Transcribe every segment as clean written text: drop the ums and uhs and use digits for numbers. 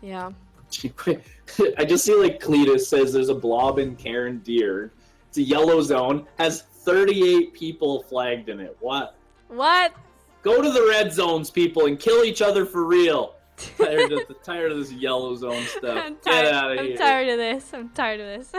Yeah. I just see like Cletus says there's a blob in Karen Deer. It's a yellow zone, has 38 people flagged in it. What? What? Go to the red zones, people, and kill each other for real. Tired of this yellow zone stuff. Get out of here. I'm tired of this. I'm tired of this.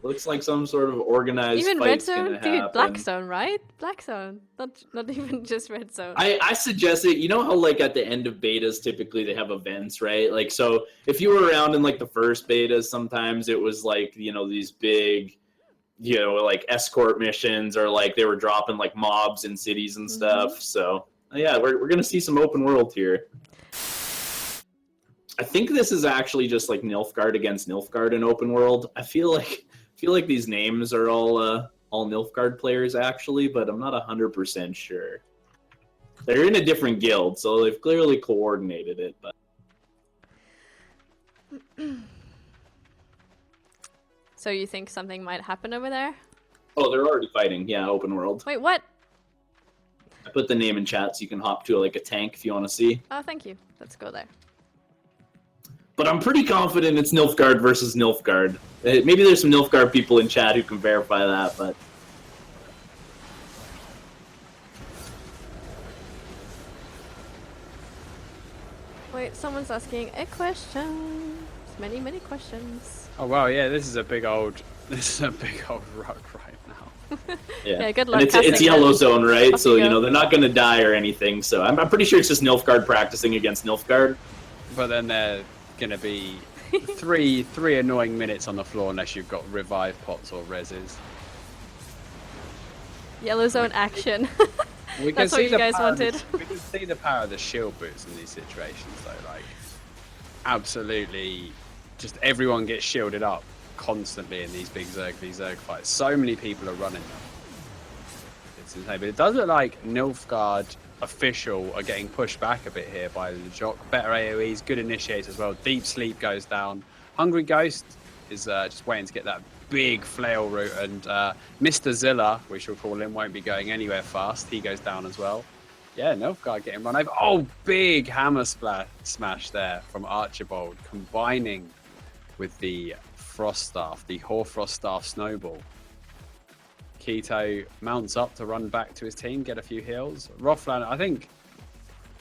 Looks like some sort of organized even fight's red zone, gonna happen. dude. Black zone, right? Black zone. Not even just red zone. I suggested, you know how like at the end of betas typically they have events, right? Like, so if you were around in like the first betas, sometimes it was like, you know, these big, you know, like escort missions, or like they were dropping like mobs in cities and stuff. So yeah, we're gonna see some open world here. I think this is actually just like Nilfgaard against Nilfgaard in open world. I feel like these names are all Nilfgaard players actually, but I'm not 100% sure. They're in a different guild, so they've clearly coordinated it. But so you think something might happen over there? oh, they're already fighting. Yeah, open world. Wait, what? I put the name in chat so you can hop to like a tank if you want to see. Oh, thank you. Let's go there. But I'm pretty confident it's Nilfgaard versus Nilfgaard. Maybe there's some Nilfgaard people in chat who can verify that, but... Wait, someone's asking a question. Many, many questions. Oh wow, yeah, this is a big old rock right now. Yeah, good luck. And it's yellow zone, right? So you know they're not going to die or anything. So I'm pretty sure it's just Nilfgaard practicing against Nilfgaard. But then they're going to be three annoying minutes on the floor unless you've got revive pots or reses. Yellow zone action. We That's what you guys wanted. We can see the power of the shield boots in these situations, though. Like, absolutely, just everyone gets shielded up constantly in these big Zerg fights. So many people are running them. It's insane. But it does look like Nilfgaard official are getting pushed back a bit here by the Jock. Better AoEs, good initiate as well. Deep Sleep goes down. Hungry Ghost is just waiting to get that big flail route, and Mr. Zilla, we shall call him, won't be going anywhere fast. He goes down as well. Yeah, Nilfgaard getting run over. Oh, big hammer smash there from Archibald, combining with the Frost Staff, the Hoarfrost Staff Snowball. Keto mounts up to run back to his team, get a few heals. Rothland, I think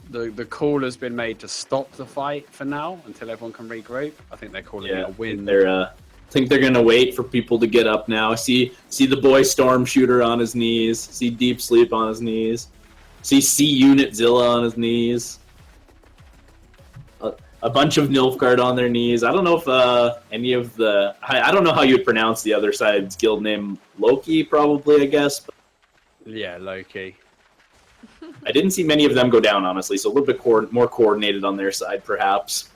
the call has been made to stop the fight for now until everyone can regroup. I think they're calling it a win. I think they're gonna wait for people to get up now. See the boy Storm Shooter on his knees. See Deep Sleep on his knees. See C-Unit Zilla on his knees. A bunch of Nilfgaard on their knees. I don't know if any of the... I don't know how you would pronounce the other side's guild name. Loki, probably, I guess. But yeah, Loki. I didn't see many of them go down, honestly, so a little bit more coordinated on their side, perhaps.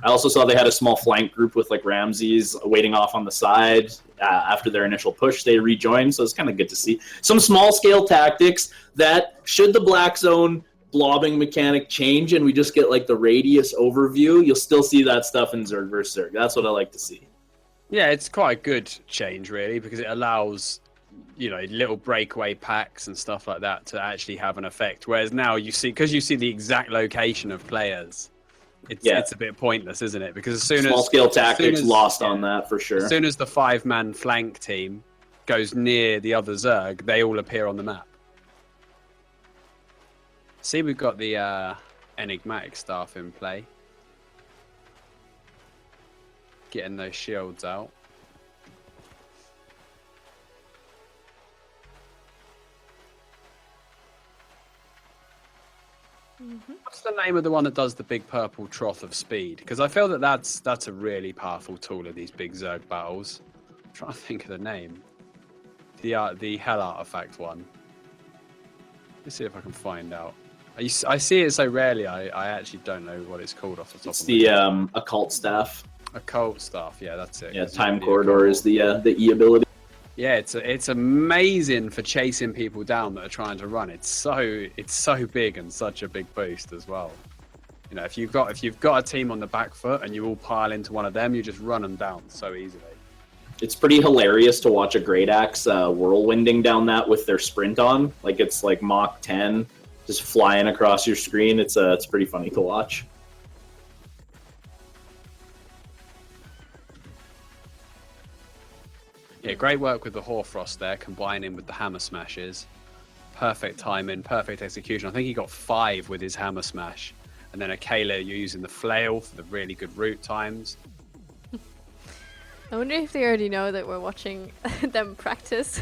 I also saw they had a small flank group with like Ramses waiting off on the side. After their initial push, they rejoined, so it's kind of good to see. Some small-scale tactics that, should the Black Zone blobbing mechanic change and we just get like the radius overview, you'll still see that stuff in Zerg vs. Zerg. That's what I like to see. Yeah, it's quite a good change, really, because it allows, you know, little breakaway packs and stuff like that to actually have an effect. Whereas now you see, because you see the exact location of players, it's a bit pointless, isn't it? Because as soon as small-scale tactics lost on that for sure. As soon as the 5-man flank team goes near the other Zerg, they all appear on the map. See, we've got the enigmatic staff in play. Getting those shields out. What's the name of the one that does the big purple trough of speed? Because I feel that that's a really powerful tool in these big Zerg battles. I'm trying to think of the name. The Hell Artifact one. Let's see if I can find out. I see it so rarely, I actually don't know what it's called off the top of my head. It's the Occult Staff. Occult Staff, yeah, that's it. Yeah, Time Corridor is the E ability. Yeah, it's amazing for chasing people down that are trying to run. It's so big and such a big boost as well. You know, if you've got a team on the back foot and you all pile into one of them, you just run them down so easily. It's pretty hilarious to watch a Great Axe whirlwinding down that with their sprint on. Like it's like Mach 10, just flying across your screen. It's pretty funny to watch. Yeah, great work with the Hoarfrost there, combining with the Hammer Smashes. Perfect timing, perfect execution. I think he got 5 with his Hammer Smash. And then Akela, you're using the Flail for the really good root times. I wonder if they already know that we're watching them practice.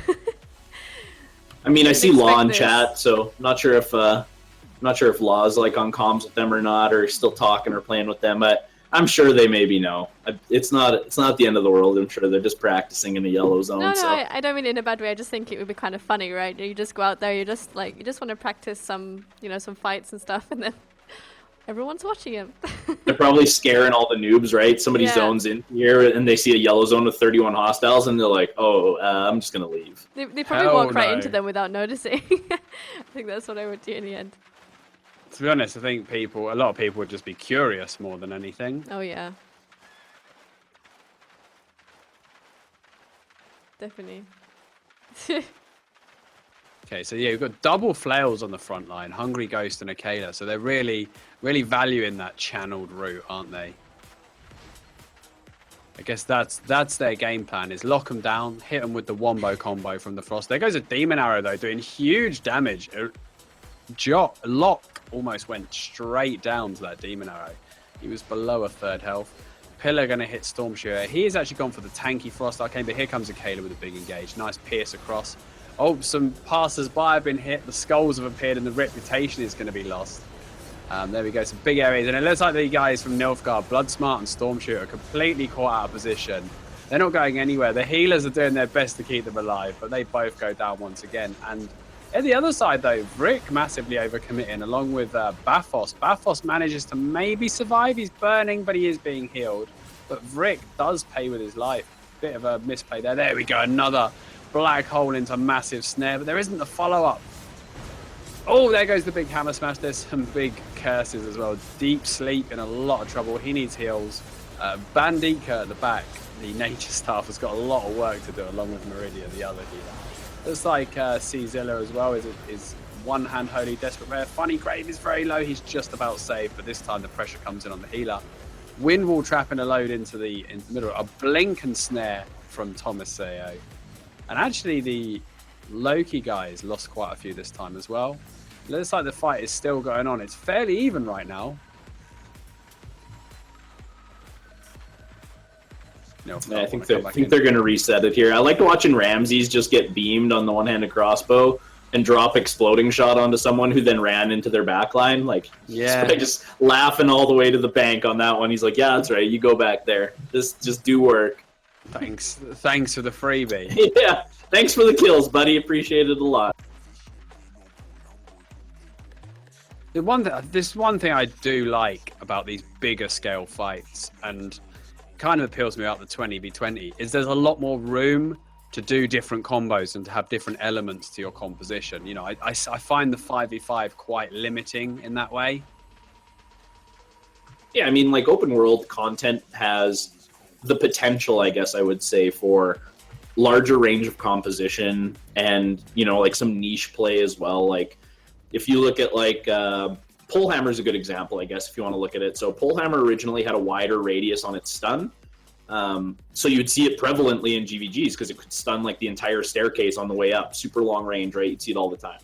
I mean, I see Law in this. chat, so not sure if Law's like on comms with them or not, or still talking or playing with them. But I'm sure they maybe know. It's not the end of the world. I'm sure they're just practicing in the yellow zone. No, so. I don't mean it in a bad way. I just think it would be kind of funny, right? You just go out there, you just want to practice some fights and stuff, and then everyone's watching him. They're probably scaring all the noobs, right? Somebody zones in here and they see a yellow zone with 31 hostiles, and they're like, "Oh, I'm just gonna leave." They probably walk right into them without noticing. I think that's what I would do in the end. To be honest, I think a lot of people would just be curious more than anything. Oh yeah, definitely. Okay, so yeah, we've got double flails on the front line, Hungry Ghost and Akela. So they're really, really valuing that channeled route, aren't they? I guess that's their game plan, is lock them down, hit them with the wombo combo from the Frost. There goes a Demon Arrow, though, doing huge damage. Lock almost went straight down to that Demon Arrow. He was below a 3rd health. Pillar going to hit Storm Shearer. He has actually gone for the tanky Frost Arcane, but here comes Akela with a big engage. Nice pierce across. Oh, some passers-by have been hit. The skulls have appeared, and the reputation is going to be lost. There we go, some big areas. And it looks like the guys from Nilfgaard, Bloodsmart and Stormshooter, are completely caught out of position. They're not going anywhere. The healers are doing their best to keep them alive, but they both go down once again. And at the other side, though, Vrick massively overcommitting, along with Baphos. Baphos manages to maybe survive. He's burning, but he is being healed. But Vrick does pay with his life. Bit of a misplay there. There we go, another black hole into massive snare, but there isn't the follow-up. Oh, there goes the big Hammer Smash. There's some big curses as well. Deep Sleep in a lot of trouble. He needs heals. Bandika at the back, the nature staff, has got a lot of work to do, along with Meridia, the other healer. Looks like Czilla as well is one hand Holy Desperate Rare. Funny Grave is very low. He's just about saved, but this time the pressure comes in on the healer. Windwall trapping a load into the middle. A blink and snare from Thomas Sayo. And actually the Loki guys lost quite a few this time as well. It looks like the fight is still going on. It's fairly even right now. No, I think they're going to reset it here. I like watching Ramses just get beamed on the one-handed crossbow and drop exploding shot onto someone who then ran into their backline. Like, yeah, just laughing all the way to the bank on that one. He's like, "Yeah, that's right. You go back there. Just do work." Thanks for the freebie. Yeah, thanks for the kills, buddy. Appreciate it a lot. This one thing I do like about these bigger scale fights, and kind of appeals to me about the 20v20, is there's a lot more room to do different combos and to have different elements to your composition. You know, I find the 5v5 quite limiting in that way. Yeah, I mean, like, open world content has the potential, I guess I would say, for larger range of composition and, you know, like some niche play as well. Like, if you look at, like, Polehammer is a good example, I guess, if you want to look at it. So Polehammer originally had a wider radius on its stun. So you'd see it prevalently in GVGs because it could stun like the entire staircase on the way up. Super long range, right? You'd see it all the time.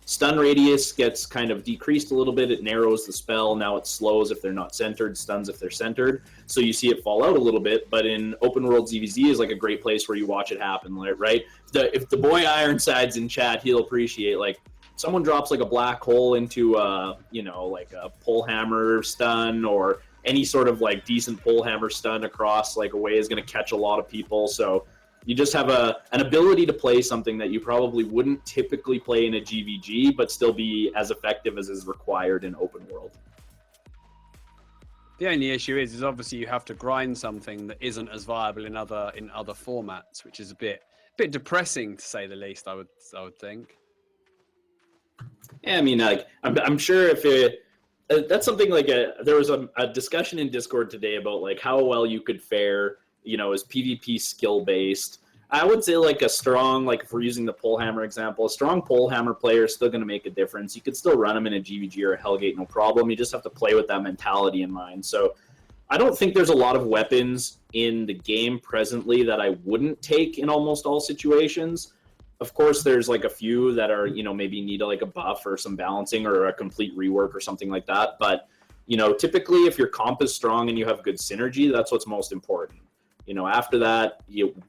Stun radius gets kind of decreased a little bit. It narrows the spell. Now it slows if they're not centered, stuns if they're centered. So you see it fall out a little bit. But in open world, ZVZ is like a great place where you watch it happen, right? If the boy Ironside's in chat, he'll appreciate, like, someone drops like a black hole into you know, like a Polehammer stun, or any sort of like decent Polehammer stun across like a way is going to catch a lot of people. So you just have an ability to play something that you probably wouldn't typically play in a GVG, but still be as effective as is required in open world. The only issue is obviously you have to grind something that isn't as viable in other formats, which is a bit depressing to say the least. I would think. Yeah, I mean, like, I'm sure if that's something like there was a discussion in Discord today about like how well you could fare, you know, as PvP skill based. I would say like a strong, like if we're using the Polehammer example, a strong Polehammer player is still going to make a difference. You could still run them in a GVG or a Hellgate, no problem. You just have to play with that mentality in mind. So I don't think there's a lot of weapons in the game presently that I wouldn't take in almost all situations. Of course, there's like a few that are, maybe need like a buff or some balancing or a complete rework or something like that. But, typically if your comp is strong and you have good synergy, that's what's most important. After that,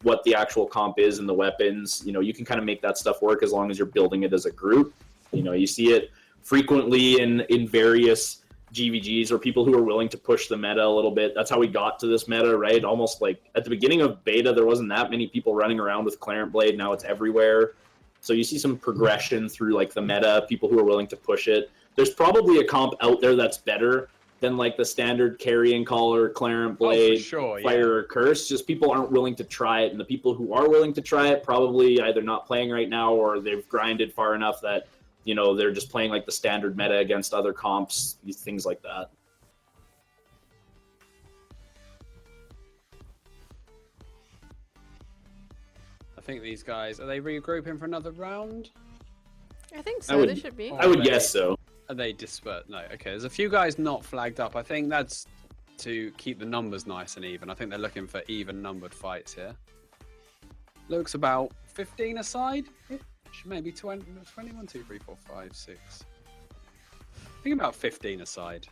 what the actual comp is and the weapons, you can kind of make that stuff work as long as you're building it as a group. You see it frequently in various GVGs or people who are willing to push the meta a little bit. That's how we got to this meta, right? Almost like at the beginning of beta, there wasn't that many people running around with Clarent Blade. Now it's everywhere. So you see some progression through like the meta, people who are willing to push it. There's probably a comp out there that's better than like the standard carrying collar, Clarent Blade, Fire or Curse. Just people aren't willing to try it. And the people who are willing to try it probably either not playing right now or they've grinded far enough that they're just playing like the standard meta against other comps, things like that. I think these guys, are they regrouping for another round? I think so, they should be. I would guess so. Are they dispersed? No, okay. There's a few guys not flagged up. I think that's to keep the numbers nice and even. I think they're looking for even numbered fights here. Looks about 15 aside. Maybe 20, 21, 2, 3, 4, 5, 6. I think about 15 aside.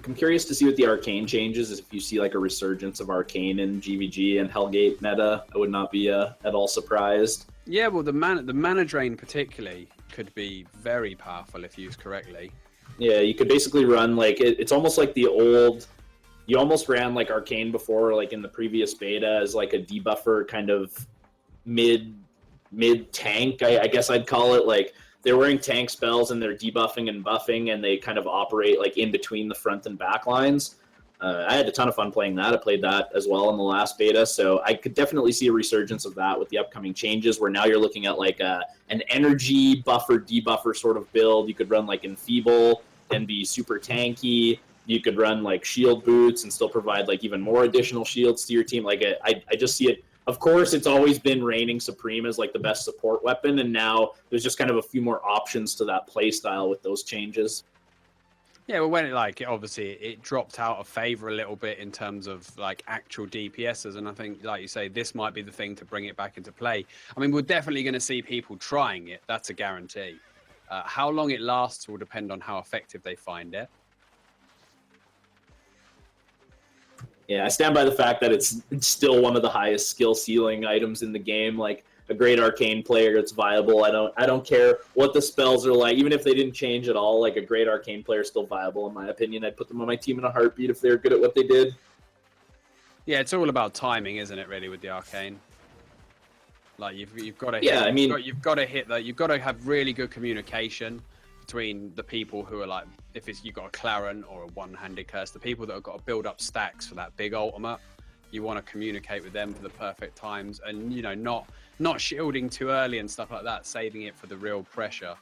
I'm curious to see what the arcane changes. If you see like a resurgence of arcane in GVG and Hellgate meta, I would not be at all surprised. Yeah, well, the mana drain particularly could be very powerful if used correctly. Yeah, you could basically run like it's almost like the old. You almost ran like arcane before, like in the previous beta, as like a debuffer kind of mid tank. I guess I'd call it. Like they're wearing tank spells and they're debuffing and buffing, and they kind of operate like in between the front and back lines. I had a ton of fun playing that. I played that as well in the last beta, so I could definitely see a resurgence of that with the upcoming changes, where now you're looking at like an energy buffer debuffer sort of build. You could run like Enfeeble and be super tanky. You could run like shield boots and still provide like even more additional shields to your team. Like I just see it. Of course, it's always been reigning supreme as like the best support weapon, and now there's just kind of a few more options to that play style with those changes. Yeah, well, when it dropped out of favor a little bit in terms of like actual DPSs, and I think, like you say, this might be the thing to bring it back into play. I mean, we're definitely going to see people trying it. That's a guarantee. How long it lasts will depend on how effective they find it. Yeah, I stand by the fact that it's still one of the highest skill ceiling items in the game. Like a great arcane player, it's viable. I don't care what the spells are like, even if they didn't change at all. Like a great arcane player is still viable in my opinion. I'd put them on my team in a heartbeat if they're good at what they did. Yeah, it's all about timing, isn't it? Really, with the arcane. Like you've got to. Yeah, you've got to hit that. You've got to have really good communication between the people who are like, if it's you've got a Clarent or a one-handed curse, the people that have got to build up stacks for that big ultimate, you want to communicate with them for the perfect times, and not shielding too early and stuff like that, saving it for the real pressure.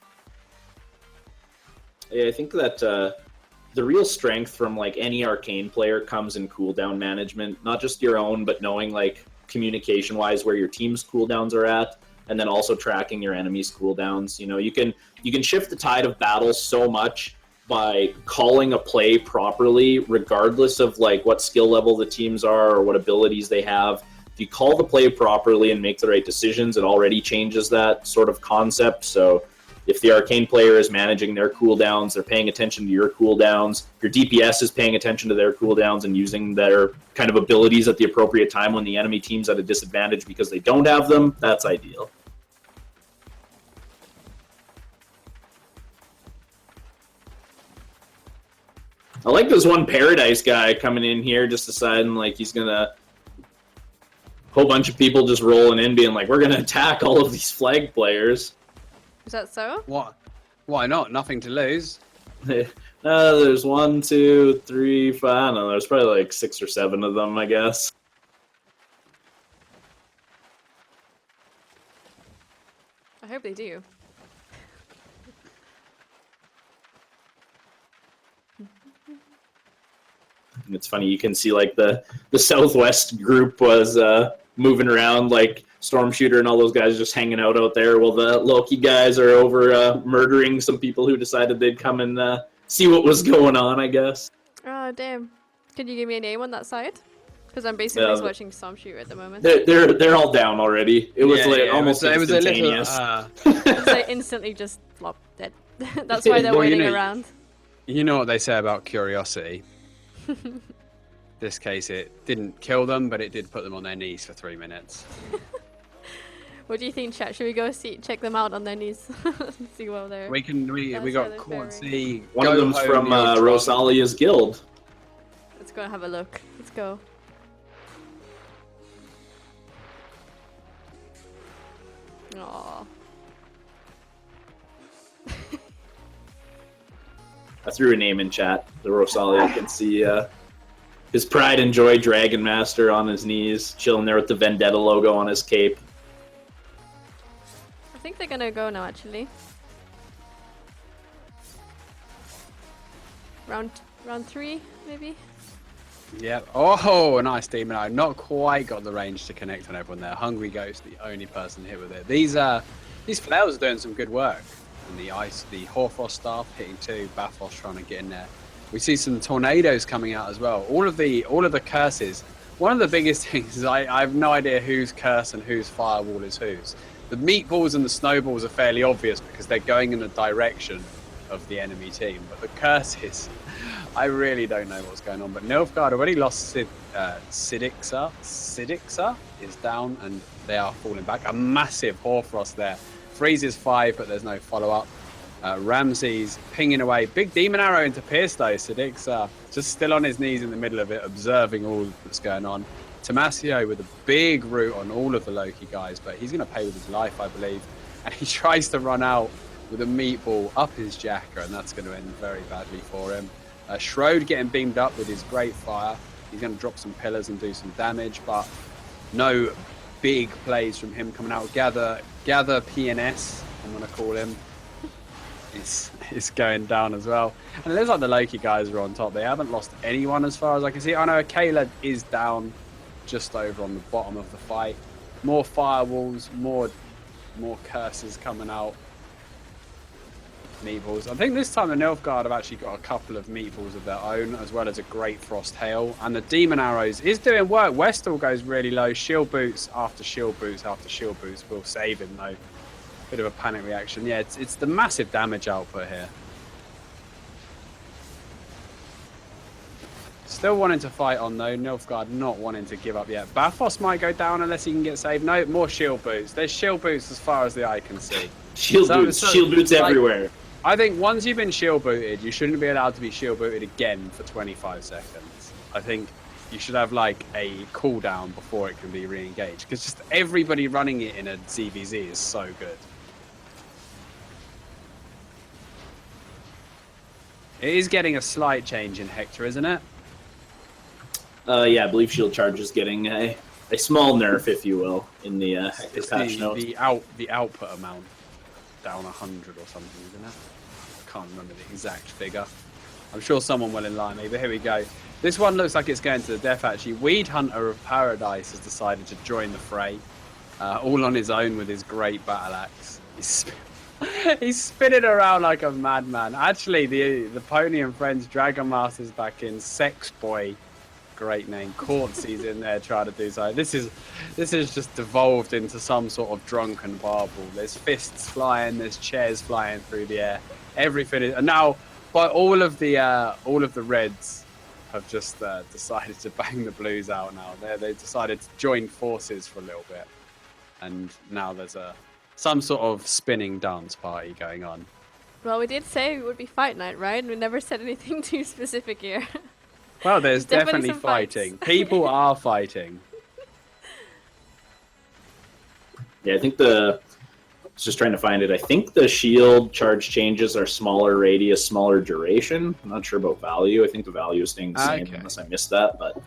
Yeah, I think that the real strength from like any arcane player comes in cooldown management, not just your own, but knowing like communication-wise where your team's cooldowns are at, and then also tracking your enemy's cooldowns. You can shift the tide of battle so much by calling a play properly, regardless of like what skill level the teams are or what abilities they have. If you call the play properly and make the right decisions, it already changes that sort of concept. So if the arcane player is managing their cooldowns, they're paying attention to your cooldowns, your DPS is paying attention to their cooldowns and using their kind of abilities at the appropriate time when the enemy team's at a disadvantage because they don't have them, that's ideal. I like this one Paradise guy coming in here just deciding like he's gonna whole bunch of people just rolling in being like, we're gonna attack all of these flag players. Is that so? What? Why not? Nothing to lose. There's 1, 2, 3, 5. I don't know. There's probably like 6 or 7 of them, I guess. I hope they do. It's funny, you can see like the Southwest group was moving around, like Stormshooter and all those guys just hanging out there, while the Loki guys are over murdering some people who decided they'd come and see what was going on, I guess. Oh, damn. Can you give me a name on that side? Because I'm basically just Yeah. watching Stormshooter at the moment. They're all down already. It was Yeah, like yeah, almost it was a little. Because they instantly just flop dead. That's why they're Well, waiting around. You know what they say about curiosity. This case, it didn't kill them, but it did put them on their knees for 3 minutes. What do you think, chat? Should we go check them out on their knees? See what they're... We That's got how they're Quartzy. One of them's from Rosalia's guild. Let's go and have a look. Let's go. Aww. I threw a name in chat. The Rosalia can see his pride and joy Dragon Master on his knees, chilling there with the Vendetta logo on his cape. I think they're gonna go now, actually. Round 3, maybe? Yeah. Oh, a nice demon eye. Not quite got the range to connect on everyone there. Hungry Ghost, the only person hit with it. These flails are doing some good work. And the Hoarfrost staff hitting 2, Bathos trying to get in there. We see some tornadoes coming out as well. All of the curses. One of the biggest things is I have no idea whose curse and whose firewall is whose. The meatballs and the snowballs are fairly obvious because they're going in the direction of the enemy team. But the curses, I really don't know what's going on. But Nilfgaard already lost Sidixa. Sidixa is down and they are falling back. A massive Hoarfrost there. Freezes 5, but there's no follow-up. Ramsey's pinging away. Big demon arrow into Pierce though. Sidixa just still on his knees in the middle of it, observing all that's going on. Tomasio with a big root on all of the Loki guys, but he's going to pay with his life, I believe. And he tries to run out with a meatball up his jacker, and that's going to end very badly for him. Shrode getting beamed up with his great fire. He's going to drop some pillars and do some damage, but no big plays from him coming out. Gather PNS, I'm going to call him. It's going down as well. And it looks like the Loki guys are on top. They haven't lost anyone as far as I can see. I know Kayla is down just over on the bottom of the fight. More firewalls, more curses coming out. Meatballs. I think this time the Nilfgaard have actually got a couple of meatballs of their own, as well as a great frost hail. And the demon arrows is doing work. Westall goes really low. Shield boots after shield boots after shield boots will save him though. Bit of a panic reaction. Yeah, it's the massive damage output here. Still wanting to fight on though. Nilfgaard not wanting to give up yet. Bathos might go down unless he can get saved. No, more shield boots. There's shield boots as far as the eye can see. Shield boots like, everywhere. I think once you've been shield booted, you shouldn't be allowed to be shield booted again for 25 seconds. I think you should have like a cooldown before it can be re-engaged, because just everybody running it in a ZVZ is so good. It is getting a slight change in Hector, isn't it? Yeah, I believe shield charge is getting a small nerf, if you will, in the Hector patch notes. The output amount down 100 or something, isn't it? I can't remember the exact figure. I'm sure someone will enlighten me, but here we go. This one looks like it's going to the death, actually. Weed Hunter of Paradise has decided to join the fray, all on his own with his great battle axe. He's spinning around like a madman. Actually, the Pony and Friends Dragon Master's back in. Sex Boy, great name. Quartzy's in there trying to do so. This is just devolved into some sort of drunken barble. There's fists flying, there's chairs flying through the air. Everything is, and now, but all of the Reds have just decided to bang the Blues out. Now they've decided to join forces for a little bit, and now there's some sort of spinning dance party going on. Well, we did say it would be fight night, right? We never said anything too specific here. Well, there's definitely fighting. People are fighting. Yeah, I think I was just trying to find it. I think the shield charge changes are smaller radius, smaller duration. I'm not sure about value. I think the value is staying the same, unless I missed that. But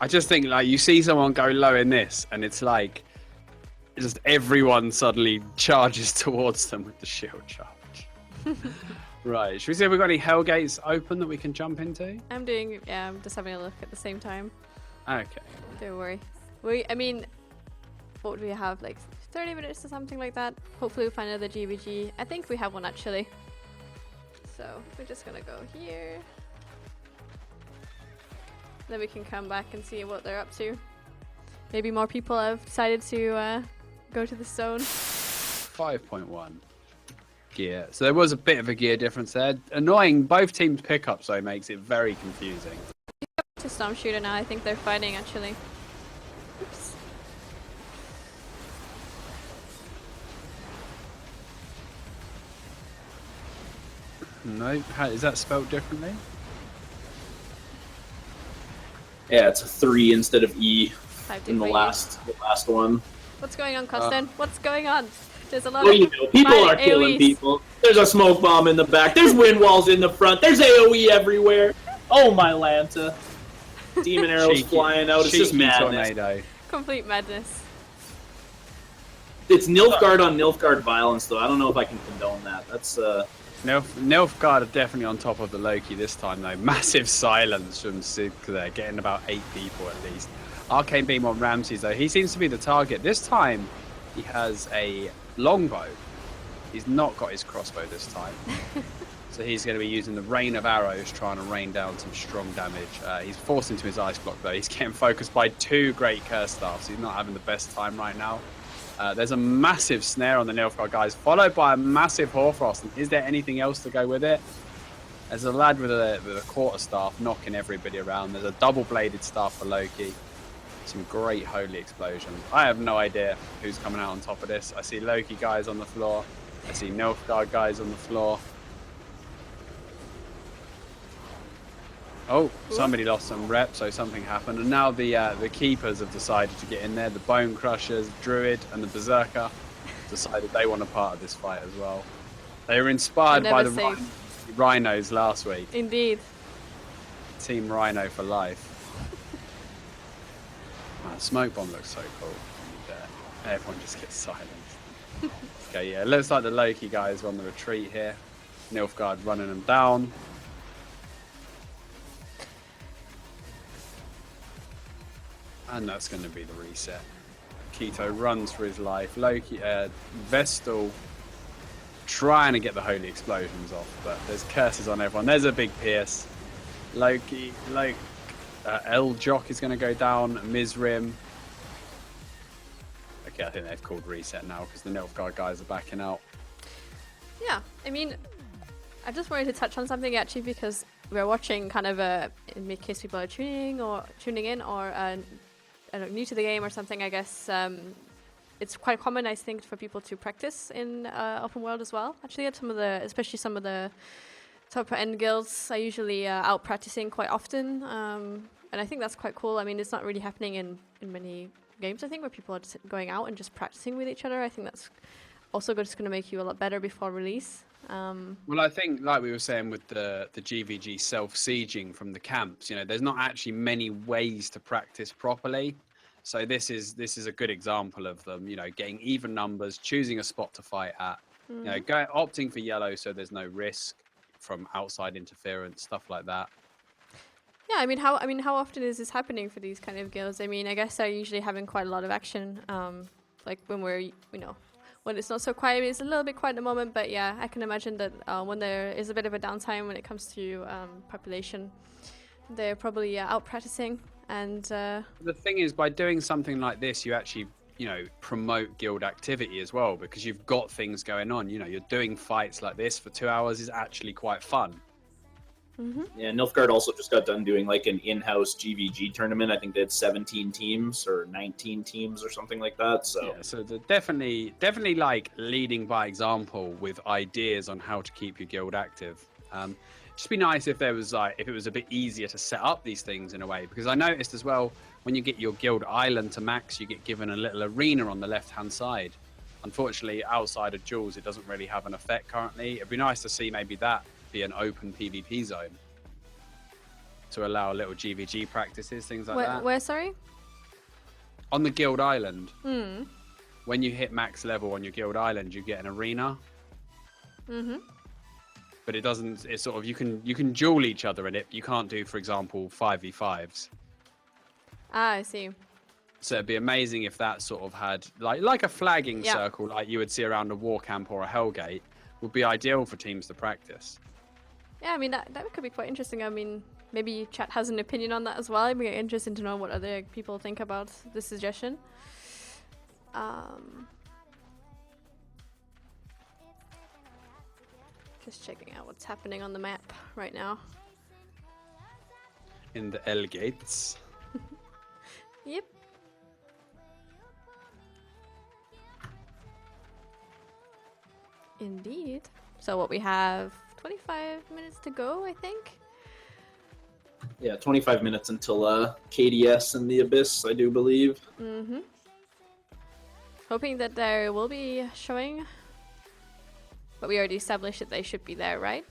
I just think, like, you see someone go low in this, and it's like just everyone suddenly charges towards them with the shield charge. Right, should we see if we've got any hellgates open that we can jump into? I'm just having a look at the same time. Okay. Don't worry. I mean, what would we have, like 30 minutes or something like that? Hopefully we'll find another GVG. I think we have one actually. So we're just gonna go here. Then we can come back and see what they're up to. Maybe more people have decided to go to the zone. 5.1 gear. So there was a bit of a gear difference there. Annoying. Both teams' pickups though makes it very confusing. To Storm Shooter now, I think they're fighting actually. Oops. No, is that spelled differently? Yeah, it's a 3 instead of E 5 in the last one. What's going on, Costin? What's going on? There's a lot Well, of you know, people are killing AoEs. people. There's a smoke bomb in the back. There's wind walls in the front. There's AoE everywhere. Oh my Lanta. Demon arrows flying out. It's just madness. Tornado. Complete madness. It's Nilfgaard on Nilfgaard violence, though. I don't know if I can condone that. That's Nilfgaard are definitely on top of the Loki this time, though. Massive silence from Sig there, getting about 8 people at least. Arcane Beam on Ramses, though. He seems to be the target. This time, he has a longbow. He's not got his crossbow this time. So he's going to be using the rain of arrows, trying to rain down some strong damage. He's forced into his ice block, though. He's getting focused by 2 great curse staffs. He's not having the best time right now. There's a massive snare on the Nilfgaard guys, followed by a massive Hoarfrost. And is there anything else to go with it? There's a lad with a quarterstaff knocking everybody around. There's a double-bladed staff for Loki. Some great holy explosions. I have no idea who's coming out on top of this. I see Loki guys on the floor. I see Nilfgaard guys on the floor. Oh, somebody lost some rep, so something happened. And now the keepers have decided to get in there. The Bone Crushers, Druid, and the Berserker decided they want a part of this fight as well. They were inspired by the Rhinos last week. Indeed. Team Rhino for life. Man, smoke bomb looks so cool. And, everyone just gets silenced. Okay, yeah, it looks like the Loki guys are on the retreat here. Nilfgaard running them down. And that's going to be the reset. Keto runs for his life. Loki, Vestal trying to get the holy explosions off, but there's curses on everyone. There's a big pierce. Loki, L-Jock is going to go down. Mizrim. Okay, I think they've called reset now because the Nilfgaard guys are backing out. Yeah, I mean, I just wanted to touch on something actually because we're watching kind of in case people are tuning in or new to the game or something. I guess it's quite common, I think, for people to practice in open world as well. Actually, at especially some of the top end guilds are usually out practicing quite often, and I think that's quite cool. I mean, it's not really happening in many games, I think, where people are just going out and just practicing with each other. I think that's also just going to make you a lot better before release. Well, I think, like we were saying with the GVG self-sieging from the camps, you know, there's not actually many ways to practice properly. So this is a good example of them, you know, getting even numbers, choosing a spot to fight at, you know, opting for yellow so there's no risk from outside interference, stuff like that. Yeah, I mean, how often is this happening for these kind of guilds? I mean, I guess they're usually having quite a lot of action, like when we're, you know, when it's not so quiet. It's a little bit quiet at the moment, but yeah, I can imagine that when there is a bit of a downtime when it comes to population, they're probably out practicing. And the thing is, by doing something like this, you actually, you know, promote guild activity as well, because you've got things going on. You know, you're doing fights like this for 2 hours is actually quite fun. Yeah, Nilfgaard also just got done doing like an in-house GVG tournament. I think they had 17 teams or 19 teams or something like that. So yeah, so they're definitely like leading by example with ideas on how to keep your guild active. Just be nice if there was if it was a bit easier to set up these things in a way, because I noticed as well when you get your guild island to max, you get given a little arena on the left-hand side. Unfortunately, outside of duels, it doesn't really have an effect currently. It'd be nice to see maybe that be an open PvP zone to allow little GVG practices, things like that. Where, sorry? On the guild island. When you hit max level on your guild island, you get an arena. But it doesn't. It's sort of you can duel each other in it. You can't do, for example, 5v5s. Ah, I see. So it'd be amazing if that sort of had like a flagging circle, like you would see around a war camp or a hellgate, would be ideal for teams to practice. Yeah, I mean that could be quite interesting. I mean, maybe chat has an opinion on that as well. I'd be interested to know what other people think about this suggestion. Just checking out what's happening on the map right now. In the hellgates. Yep. Indeed. So what we have 25 minutes to go, I think. Yeah, 25 minutes until KDS and the Abyss, I do believe. Mm-hmm. Hoping that there will be showing. But we already established that they should be there, right?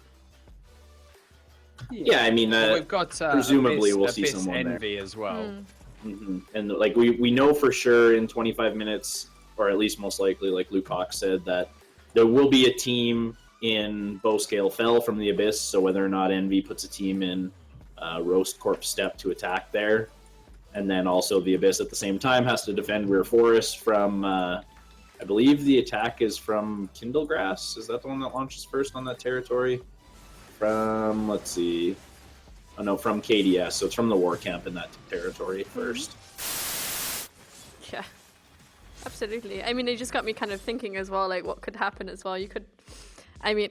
Yeah, I mean, Well, we've got presumably Abyss, we'll see Abyss someone Envy there. as well. And like we know for sure in 25 minutes, or at least most likely, like Lukac said, that there will be a team in Bowscale Fell from the Abyss. So whether or not Envy puts a team in Roast Corp Step to attack there, and then also the Abyss at the same time has to defend Rear Forest from. I believe the attack is from Kindlegrass. Is that the one that launches first on that territory? From, let's see. Oh no, from KDS. So it's from the war camp in that territory first. Yeah, absolutely. I mean, it just got me kind of thinking as well, like what could happen as well. You could, I mean,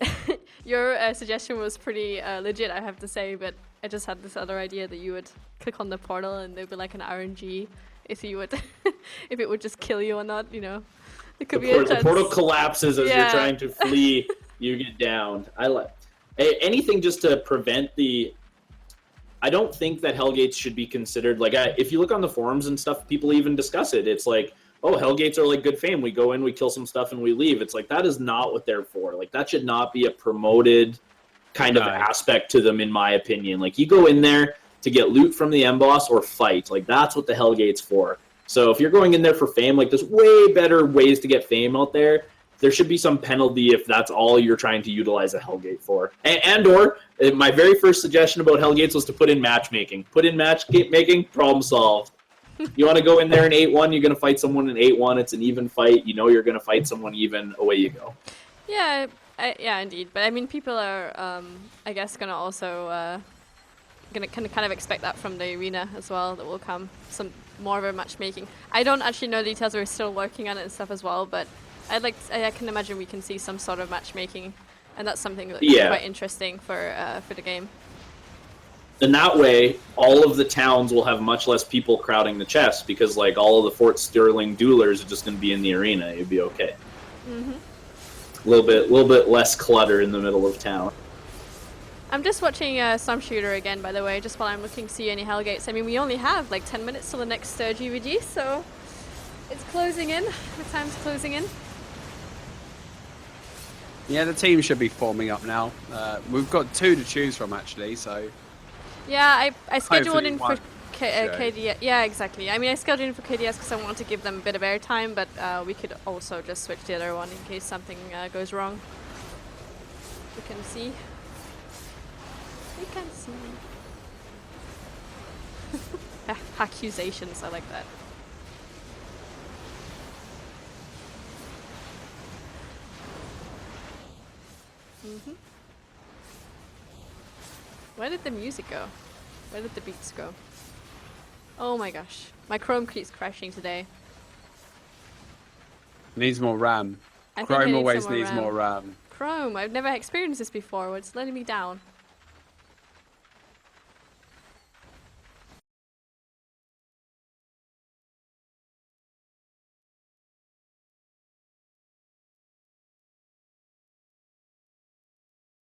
your suggestion was pretty legit, I have to say, but I just had this other idea that you would click on the portal and there'd be like an RNG if you would, if it would just kill you or not, you know. It could be a The portal collapses as you're trying to flee. You get downed. I like anything just to prevent the. I don't think that hellgates should be considered like if you look on the forums and stuff, people even discuss it. It's like, oh, hellgates are like good fame. We go in, we kill some stuff, and we leave. It's like that is not what they're for. Like that should not be a promoted kind of aspect to them, in my opinion. Like you go in there to get loot from the emboss or fight. Like that's what the hellgate's for. So if you're going in there for fame, like there's way better ways to get fame out there. There should be some penalty if that's all you're trying to utilize a hellgate for. Or my very first suggestion about hellgates was to put in matchmaking. Put in matchmaking, problem solved. You want to go in there in 8-1, you're going to fight someone in 8-1. It's an even fight. You know you're going to fight someone even. Away you go. Yeah, yeah, indeed. But I mean, people are, I guess, going to also going to kind of expect that from the arena as well. That will come some more of a matchmaking. I don't actually know details. We're still working on it and stuff as well, but I can imagine we can see some sort of matchmaking, and that's something that's quite interesting for the game. And that way, all of the towns will have much less people crowding the chest because, like, all of the Fort Sterling duelers are just going to be in the arena. You'd be okay. A little bit less clutter in the middle of town. I'm just watching Storm Shooter again, by the way, just while I'm looking to see any hellgates. I mean, we only have like 10 minutes till the next GVG, so it's closing in. The time's closing in. Yeah, the team should be forming up now. We've got 2 to choose from, actually, so... Yeah, I scheduled in for show. KDS. Yeah, exactly. I mean, I scheduled in for KDS because I wanted to give them a bit of airtime, but we could also just switch the other one in case something goes wrong. We can see. We can see. Accusations, I like that. Where did the music go? Where did the beats go? Oh my gosh. My Chrome keeps crashing today. Needs more RAM. I think Chrome I need always some more needs RAM. more RAM. Chrome, I've never experienced this before. It's letting me down.